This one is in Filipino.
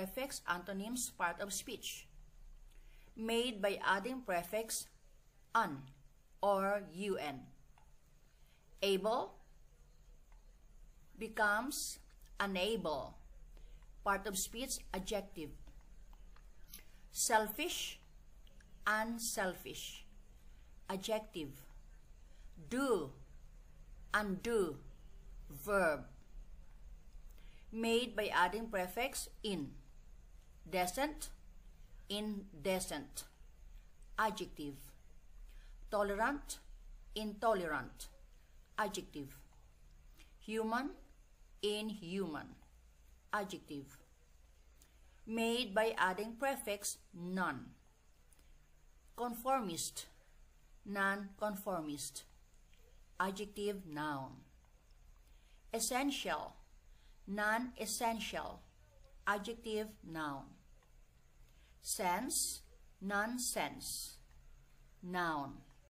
prefix, antonyms, part of speech. Made by adding prefix un or un. Able becomes unable, part of speech, adjective. Selfish, unselfish, adjective. Do, undo, verb. Made by adding prefix in. Decent, indecent, adjective. Tolerant, intolerant, adjective. Human, inhuman, adjective. Made by adding prefix non. Conformist, non-conformist, adjective, noun. Essential, non-essential, adjective, noun. Sense, nonsense, noun.